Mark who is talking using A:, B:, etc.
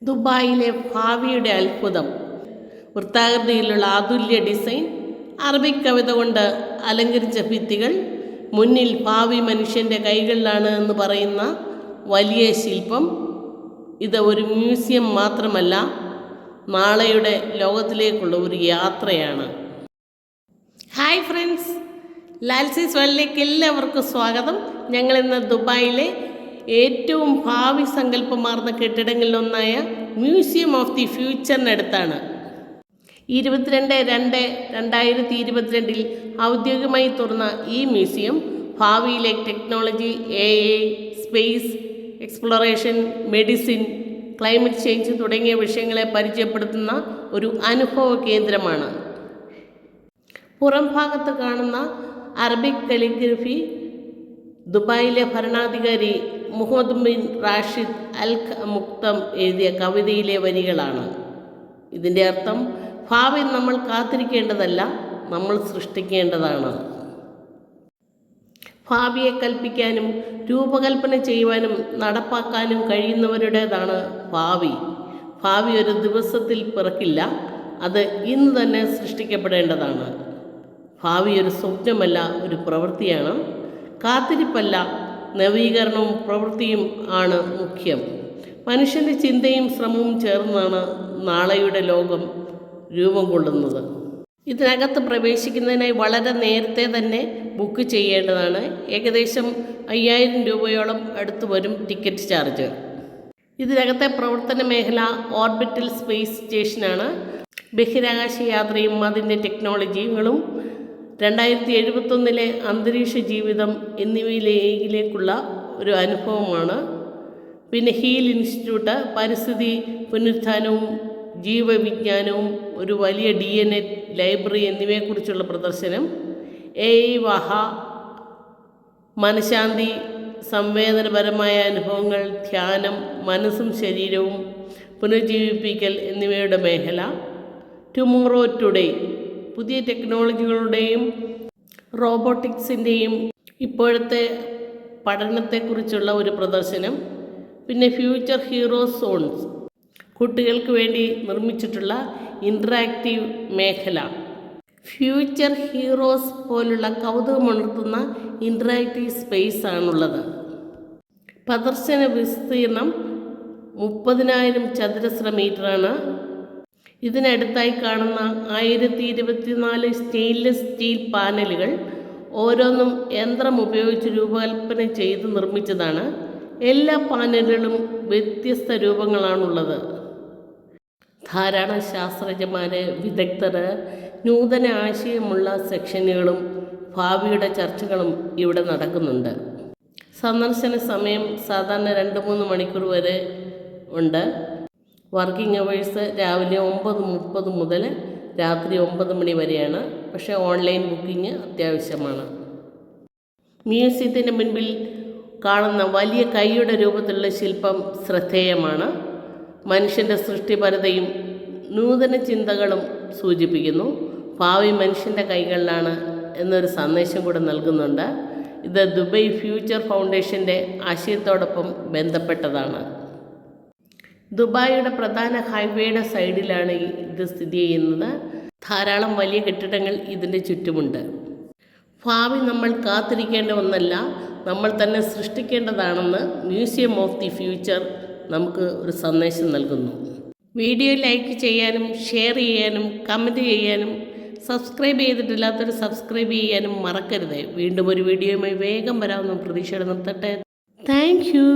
A: ദുബായിലെ ഭാവിയുടെ അത്ഭുതം. വൃത്താകൃതിയിലുള്ള അതുല്യ ഡിസൈൻ, അറബിക് കവിത കൊണ്ട് അലങ്കരിച്ച ഭിത്തികൾ, മുന്നിൽ ഭാവി മനുഷ്യൻ്റെ കൈകളിലാണ് എന്ന് പറയുന്ന വലിയ ശില്പം. ഇത് ഒരു മ്യൂസിയം മാത്രമല്ല, നാളെയുടെ ലോകത്തിലേക്കുള്ള ഒരു യാത്രയാണ്. ഹായ് ഫ്രണ്ട്സ്, ലാൽസീസ് വേൾഡിലേക്ക് എല്ലാവർക്കും സ്വാഗതം. ഞങ്ങളിന്ന് ദുബായിലെ ഏറ്റവും ഭാവി സങ്കല്പമാർന്ന കെട്ടിടങ്ങളിലൊന്നായ മ്യൂസിയം ഓഫ് ദി ഫ്യൂച്ചറിനടുത്താണ്. 22/2/2022 ഔദ്യോഗികമായി തുറന്ന ഈ മ്യൂസിയം ഭാവിയിലെ technology, AI, space exploration, medicine, climate change തുടങ്ങിയ വിഷയങ്ങളെ പരിചയപ്പെടുത്തുന്ന ഒരു അനുഭവ കേന്ദ്രമാണ്. പുറം ഭാഗത്ത് കാണുന്ന അറബിക് കലിഗ്രഫി ദുബായിലെ ഭരണാധികാരി മുഹമ്മദ് ബിൻ റാഷിദ് അൽ മുക്തം എഴുതിയ കവിതയിലെ വരികളാണ്. ഇതിൻ്റെ അർത്ഥം, ഭാവി നമ്മൾ കാത്തിരിക്കേണ്ടതല്ല, നമ്മൾ സൃഷ്ടിക്കേണ്ടതാണ്. ഭാവിയെ കൽപ്പിക്കാനും രൂപകൽപ്പന ചെയ്യുവാനും നടപ്പാക്കാനും കഴിയുന്നവരുടേതാണ് ഭാവി. ഭാവി ഒരു ദിവസത്തിൽ പിറക്കില്ല, അത് ഇന്ന് തന്നെ സൃഷ്ടിക്കപ്പെടേണ്ടതാണ്. ഭാവി ഒരു സ്വപ്നമല്ല, ഒരു പ്രവൃത്തിയാണ്. കാത്തിരിപ്പല്ല, നവീകരണവും പ്രവൃത്തിയും ആണ് മുഖ്യം. മനുഷ്യൻ്റെ ചിന്തയും ശ്രമവും ചേർന്നാണ് നാളെയുടെ ലോകം രൂപം കൊള്ളുന്നത്. ഇതിനകത്ത് പ്രവേശിക്കുന്നതിനായി വളരെ നേരത്തെ തന്നെ ബുക്ക് ചെയ്യേണ്ടതാണ്. ഏകദേശം 5000 രൂപയോളം അടുത്ത് വരും ടിക്കറ്റ് ചാർജ്. ഇതിനകത്തെ പ്രവർത്തന മേഖല ഓർബിറ്റൽ സ്പേസ് സ്റ്റേഷനാണ്. ബഹിരാകാശ യാത്രയും അതിൻ്റെ ടെക്നോളജികളും 2071 അന്തരീക്ഷ ജീവിതം എന്നിവയിലേക്കുള്ള ഒരു അനുഭവമാണ്. പിന്നെ ഹീൽ ഇൻസ്റ്റിറ്റ്യൂട്ട്, പരിസ്ഥിതി പുനരുത്ഥാനവും ജീവവിജ്ഞാനവും, ഒരു വലിയ DNA ലൈബ്രറി എന്നിവയെക്കുറിച്ചുള്ള പ്രദർശനം, AI വഹ, മനഃശാന്തി, സംവേദനപരമായ അനുഭവങ്ങൾ, ധ്യാനം, മനസ്സും ശരീരവും പുനർജീവിപ്പിക്കൽ എന്നിവയുടെ മേഖല, ടുമോറോ ടുഡേ, പുതിയ ടെക്നോളജികളുടെയും റോബോട്ടിക്സിൻ്റെയും ഇപ്പോഴത്തെ പഠനത്തെക്കുറിച്ചുള്ള ഒരു പ്രദർശനം, പിന്നെ ഫ്യൂച്ചർ ഹീറോസ് സോൺസ്, കുട്ടികൾക്ക് വേണ്ടി നിർമ്മിച്ചിട്ടുള്ള ഇൻറ്ററാക്റ്റീവ് മേഖല. ഫ്യൂച്ചർ ഹീറോസ് പോലുള്ള കൗതുകമുണർത്തുന്ന ഇൻറ്ററാക്റ്റീവ് സ്പേസ് ആണുള്ളത്. പ്രദർശന വിസ്തീർണം 30,000 ചതുരശ്ര മീറ്ററാണ്. ഇതിനടുത്തായി കാണുന്ന 1024 സ്റ്റെയിൻലെസ് സ്റ്റീൽ പാനലുകൾ ഓരോന്നും യന്ത്രം ഉപയോഗിച്ച് രൂപകൽപ്പന ചെയ്ത് നിർമ്മിച്ചതാണ്. എല്ലാ പാനലുകളും വ്യത്യസ്ത രൂപങ്ങളാണുള്ളത്. ധാരാളം ശാസ്ത്രജ്ഞന്മാർ, വിദഗ്ധർ, നൂതന ആശയമുള്ള സെക്ഷനുകളും ഭാവിയുടെ ചർച്ചകളും ഇവിടെ നടക്കുന്നുണ്ട്. സന്ദർശന സമയം സാധാരണ 2-3 മണിക്കൂർ വരെ ഉണ്ട്. വർക്കിംഗ് അവേഴ്സ് രാവിലെ 9:30 മുതൽ രാത്രി 9 മണി വരെയാണ്. പക്ഷേ ഓൺലൈൻ ബുക്കിംഗ് അത്യാവശ്യമാണ്. മ്യൂസിയത്തിൻ്റെ മുൻപിൽ കാണുന്ന വലിയ കൈയുടെ രൂപത്തിലുള്ള ശില്പം ശ്രദ്ധേയമാണ്. മനുഷ്യൻ്റെ സൃഷ്ടിപരതയും നൂതന ചിന്തകളും സൂചിപ്പിക്കുന്നു. ഭാവി മനുഷ്യൻ്റെ കൈകളിലാണ് എന്നൊരു സന്ദേശം കൂടെ നൽകുന്നുണ്ട്. ഇത് ദുബായ് ഫ്യൂച്ചർ ഫൗണ്ടേഷൻ്റെ ആശയത്തോടൊപ്പം ബന്ധപ്പെട്ടതാണ്. ദുബായിയുടെ പ്രധാന ഹൈവേയുടെ സൈഡിലാണ് ഇത് സ്ഥിതി ചെയ്യുന്നത്. ധാരാളം വലിയ കെട്ടിടങ്ങൾ ഇതിൻ്റെ ചുറ്റുമുണ്ട്. ഭാവി നമ്മൾ കാത്തിരിക്കേണ്ട ഒന്നല്ല, നമ്മൾ തന്നെ സൃഷ്ടിക്കേണ്ടതാണെന്ന് മ്യൂസിയം ഓഫ് ദി ഫ്യൂച്ചർ നമുക്ക് ഒരു സന്ദേശം നൽകുന്നു. വീഡിയോ ലൈക്ക് ചെയ്യാനും ഷെയർ ചെയ്യാനും കമൻറ്റ് ചെയ്യാനും സബ്സ്ക്രൈബ് ചെയ്തിട്ടില്ലാത്തവർ സബ്സ്ക്രൈബ് ചെയ്യാനും മറക്കരുത്. വീണ്ടും ഒരു വീഡിയോയുമായി വേഗം വരാമെന്ന് പ്രതീക്ഷയോടെ നിർത്തട്ടെ. Thank you.